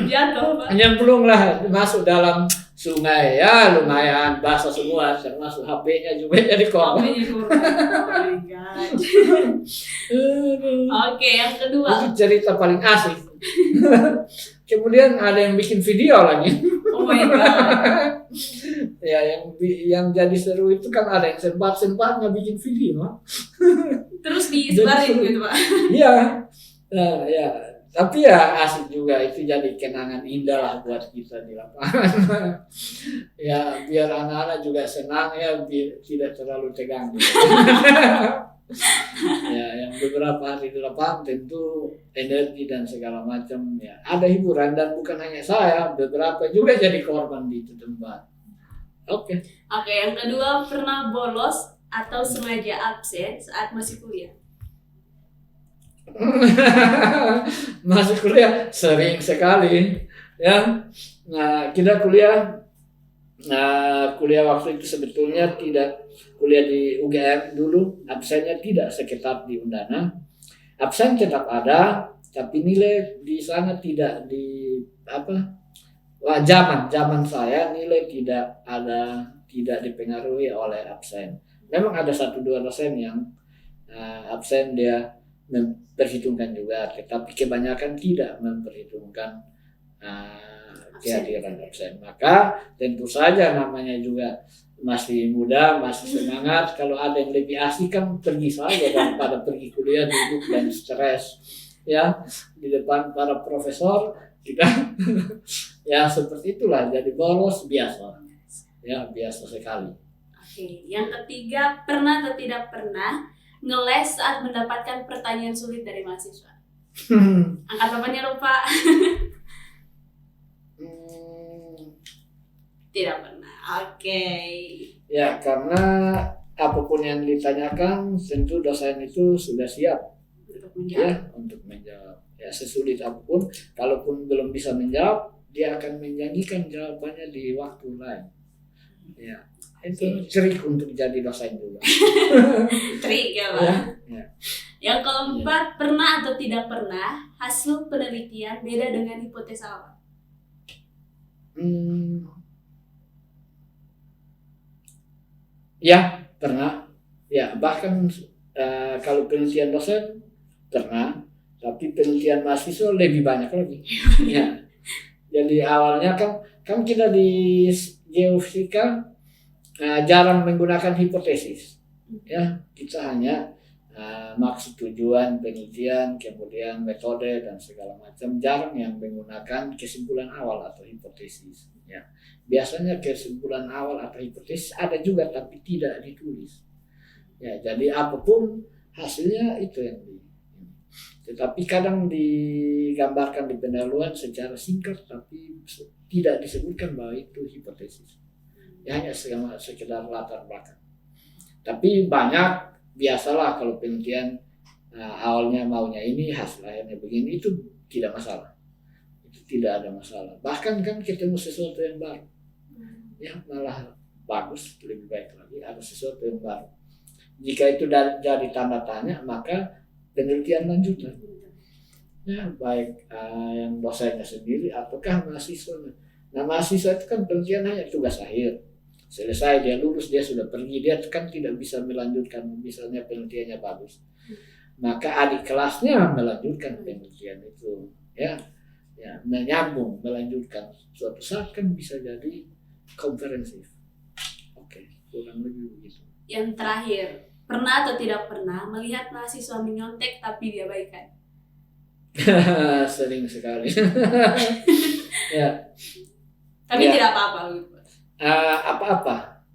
Jatuh Pak. Nyemplung lah masuk dalam sungai ya, lumayan basah semua termasuk HP-nya juga jadi korban. Oh my god. Oke, yang kedua. Itu cerita paling asik. Kemudian ada yang bikin video lagi. Oh my god. Ya yang jadi seru itu kan ada yang sempat-sempatnya bikin video. Terus disebarin gitu Pak. Iya. Ya. Tapi ya asik juga, itu jadi kenangan indah lah buat kita di lapangan. Ya biar anak-anak juga senang ya, biar tidak terlalu tegang. Ya yang beberapa hari di lapangan tentu energi dan segala macam ya ada hiburan, dan bukan hanya saya, beberapa juga jadi korban di itu tempat. Oke, yang kedua, pernah bolos atau sengaja absen saat masih kuliah? masuk kuliah sering sekali ya. Nah kita kuliah waktu itu sebetulnya tidak kuliah di UGM dulu, absennya tidak seketat di Undana. Absen tetap ada, tapi nilai di sana tidak di zaman saya nilai tidak dipengaruhi oleh absen. Memang ada 1-2 dosen yang absen dia memperhitungkan juga, tetapi kebanyakan tidak memperhitungkan kehadiran absen. Maka tentu saja namanya juga masih muda, masih semangat. Kalau ada yang lebih asik kan pergi saja daripada pergi kuliah duduk dan stres ya di depan para profesor kita. Ya seperti itulah, jadi bolos biasa ya, biasa sekali. Oke, yang ketiga, pernah atau tidak pernah ngeles saat mendapatkan pertanyaan sulit dari mahasiswa? Angkat papannya dong Pak. Tidak pernah. Oke. Ya karena apapun yang ditanyakan tentu dosen itu sudah siap untuk menjawab ya sesulit apapun. Kalaupun belum bisa menjawab, dia akan menjanjikan jawabannya di waktu lain. Ya itu trik untuk jadi dosen juga. Trik ya Pak. Ya. Yang keempat, pernah atau tidak pernah hasil penelitian beda dengan hipotesa awal? Ya, pernah. Ya, bahkan kalau penelitian dosen pernah, tapi penelitian mahasiswa lebih banyak lagi. Ya, jadi awalnya kan kita di geofisika jarang menggunakan hipotesis. Ya, kita hanya maksud tujuan penelitian, kemudian metode dan segala macam, jarang yang menggunakan kesimpulan awal atau hipotesis. Ya, biasanya kesimpulan awal atau hipotesis ada juga tapi tidak ditulis. Ya, jadi apapun hasilnya itu yang tetapi kadang digambarkan di pendahuluan secara singkat tapi tidak disebutkan bahwa itu hipotesis. Ya, hanya sekedar latar belakang. Tapi banyak, biasalah kalau penelitian awalnya maunya ini, hasil akhirnya begini, itu tidak masalah. Itu tidak ada masalah. Bahkan kan ketemu sesuatu yang baru, ya malah bagus, lebih baik lagi ada sesuatu yang baru. Jika itu jadi tanda tanya, maka penelitian lanjutan. Ya, baik yang dosennya sendiri ataukah mahasiswanya. Nah, mahasiswa itu kan penelitian hanya tugas akhir. Selesai dia lulus, dia sudah pergi, dia kan tidak bisa melanjutkan, misalnya penelitiannya bagus, maka adik kelasnya melanjutkan penelitian itu, ya menyambung, melanjutkan, suatu saat kan bisa jadi komprehensif. Oke, kurang lebih begitu. Yang terakhir, pernah atau tidak pernah melihat mahasiswa menyontek tapi diabaikan? Sering sekali. Ya. Tapi ya. Tidak apa-apa gitu. Apa-apa.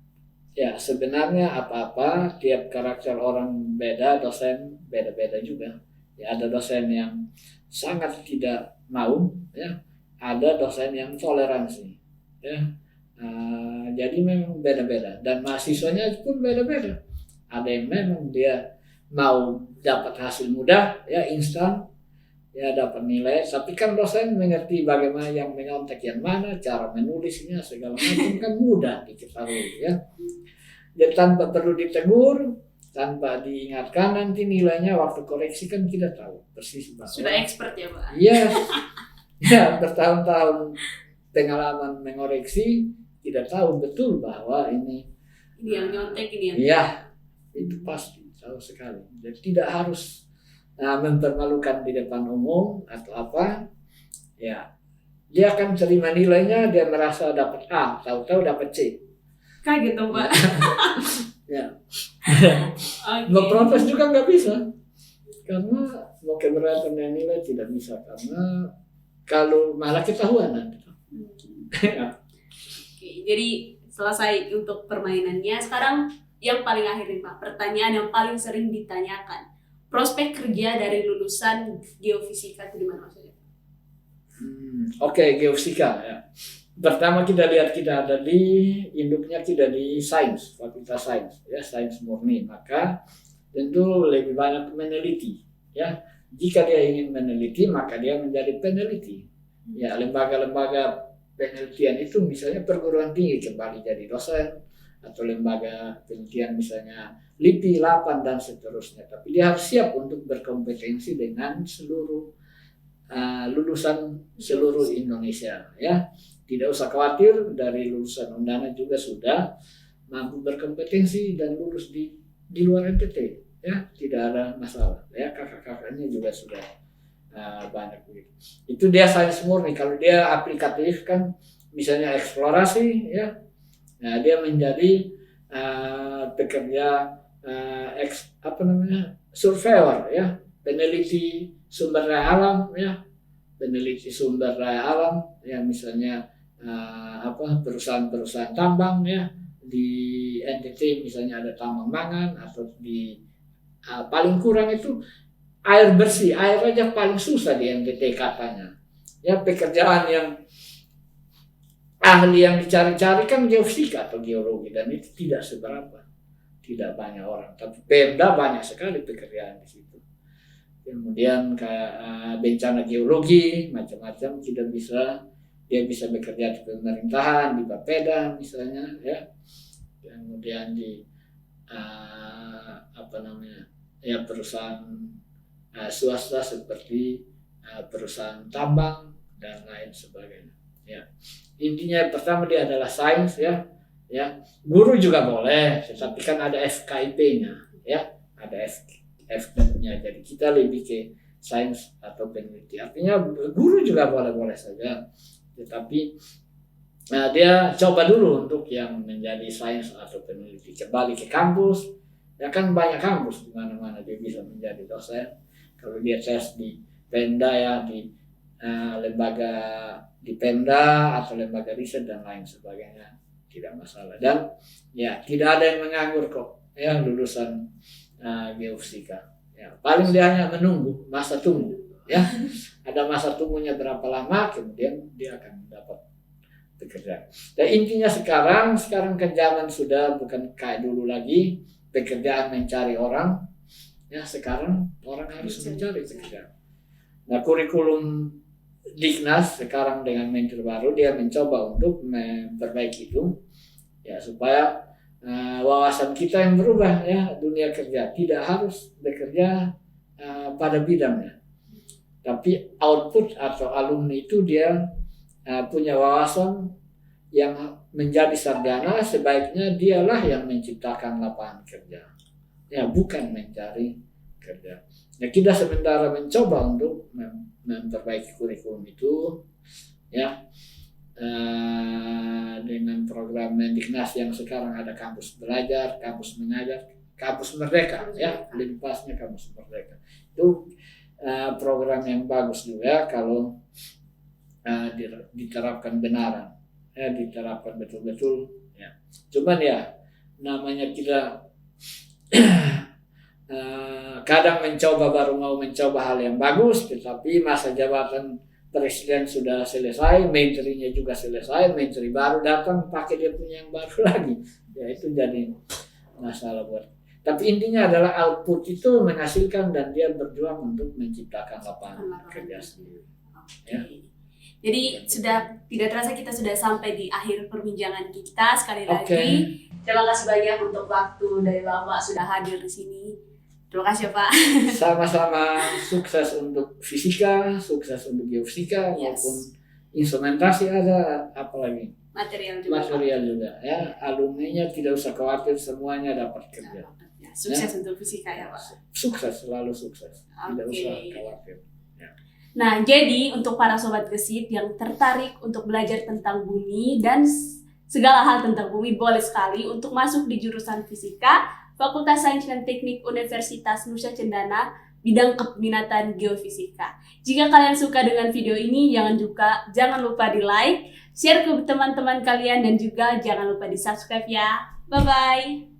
Ya, sebenarnya apa-apa, tiap karakter orang beda, dosen beda-beda juga. Ya, ada dosen yang sangat tidak mau, ya. Ada dosen yang toleransi, ya. Jadi memang beda-beda dan mahasiswanya pun beda-beda. Ada yang memang dia mau dapat hasil mudah, ya instan, ya dapat nilai, tapi kan dosen mengerti bagaimana yang menyontek yang mana, cara menulisnya segala macam kan mudah diketahui, ya. Jadi tanpa perlu ditegur, tanpa diingatkan, nanti nilainya waktu koreksi kan kita tahu persis bahwa sudah expert ya Pak. Iya. Ya, bertahun-tahun pengalaman mengoreksi, tidak tahu betul bahwa ini yang nyontek ini yang. Iya, itu pasti tahu sekali. Jadi tidak harus mempermalukan di depan umum atau apa, ya dia akan terima nilainya, dia merasa dapat A, tahu-tahu dapat C. Kayak gitu Pak. Ya. Okay. Mau protes juga nggak bisa, karena mau keberatan nilai tidak bisa, karena kalau malah ketahuan nanti. Oke, jadi selesai untuk permainannya. Sekarang yang paling akhir nih Pak, pertanyaan yang paling sering ditanyakan. Prospek kerja dari lulusan geofisika itu di mana maksudnya? Oke, geofisika ya. Pertama kita lihat kita ada di induknya, kita di sains, fakultas sains, ya sains murni. Maka tentu lebih banyak meneliti, ya. Jika dia ingin meneliti, maka dia menjadi peneliti. Ya, lembaga-lembaga penelitian itu misalnya perguruan tinggi kembali jadi dosen, atau lembaga penelitian misalnya LIPI, LAPAN dan seterusnya. Tapi dia harus siap untuk berkompetensi dengan seluruh lulusan seluruh Indonesia, ya. Tidak usah khawatir, dari lulusan Undana juga sudah mampu berkompetensi dan lulus di luar NTT, ya, tidak ada masalah, ya. Kakak-kakaknya juga sudah banyak begitu. Itu dia sains murni. Kalau dia aplikatif kan misalnya eksplorasi, ya. Nah, dia menjadi pekerja surveyor, ya, peneliti sumber daya alam, ya, peneliti sumber daya alam, ya, misalnya perusahaan-perusahaan tambang, ya, di NTT misalnya ada tambang mangan, atau di paling kurang itu air bersih, air aja paling susah di NTT katanya, ya. Pekerjaan yang ahli yang dicari-cari kan geofisika atau geologi, dan itu tidak seberapa, tidak banyak orang, tapi Pemda banyak sekali pekerjaan di situ. Kemudian kayak bencana geologi macam-macam, dia bisa bekerja di pemerintahan, di Bapeda misalnya, ya. Kemudian di perusahaan swasta seperti perusahaan tambang dan lain sebagainya, ya. Intinya pertama dia adalah sains, ya, ya. Guru juga boleh, tetapi kan ada FKIP-nya, ya, ada FKIP-nya. Jadi kita lebih ke sains atau peneliti. Artinya guru juga boleh-boleh saja, tetapi dia coba dulu untuk yang menjadi sains atau peneliti, kembali ke kampus. Ya kan banyak kampus di mana-mana dia bisa menjadi dosen. Kalau dia tes di Pemda, ya, di lembaga di Pemda atau lembaga riset dan lain sebagainya, tidak masalah. Dan ya tidak ada yang menganggur kok, ya, lulusan geofisika. Ya, paling dia hanya menunggu masa tunggu, ya. Ada masa tunggunya berapa lama, kemudian dia akan mendapat pekerjaan. Dan intinya sekarang kan zaman sudah bukan kayak dulu lagi pekerjaan mencari orang, ya. Sekarang orang harus mencari pekerjaan. Nah, kurikulum Dignas sekarang dengan Menteri baru dia mencoba untuk memperbaiki itu, ya, supaya wawasan kita yang berubah, ya. Dunia kerja tidak harus bekerja pada bidangnya, tapi output atau alumni itu dia punya wawasan yang menjadi sarjana, sebaiknya dialah yang menciptakan lapangan kerja, ya, bukan mencari kerja. Ya, kita sementara mencoba untuk memperbaiki kurikulum itu, ya, dengan program Mendiknas yang sekarang ada kampus belajar, kampus mengajar, kampus merdeka, ya, lebih pasnya kampus merdeka. Itu program yang bagus juga kalau diterapkan benaran, ya, diterapkan betul-betul, ya. Cuman ya namanya kita kadang baru mau mencoba hal yang bagus, tetapi masa jabatan presiden sudah selesai, menterinya juga selesai, menteri baru datang pakai dia punya yang baru lagi, ya, itu jadi masalah buat. Tapi intinya adalah output itu menghasilkan dan dia berjuang untuk menciptakan lapangan kerja sendiri. Ya. Jadi sudah tidak terasa kita sudah sampai di akhir perbincangan kita. Sekali lagi terima kasih banyak untuk waktu dari Bapak sudah hadir di sini. Terima kasih, Pak. Sama-sama, sukses untuk fisika, sukses untuk geofisika, maupun instrumentasi, ada apalagi material juga, ya. Alumninya tidak usah khawatir, semuanya dapat kerja. Sukses untuk fisika, ya, Pak. Sukses, selalu sukses. Tidak usah khawatir. Ya. Nah, jadi untuk para sobat gesit yang tertarik untuk belajar tentang bumi dan segala hal tentang bumi, boleh sekali untuk masuk di jurusan fisika Fakultas Sains dan Teknik Universitas Nusa Cendana, bidang keminatan geofisika. Jika kalian suka dengan video ini, jangan lupa di like, share ke teman-teman kalian, dan juga jangan lupa di subscribe, ya. Bye-bye.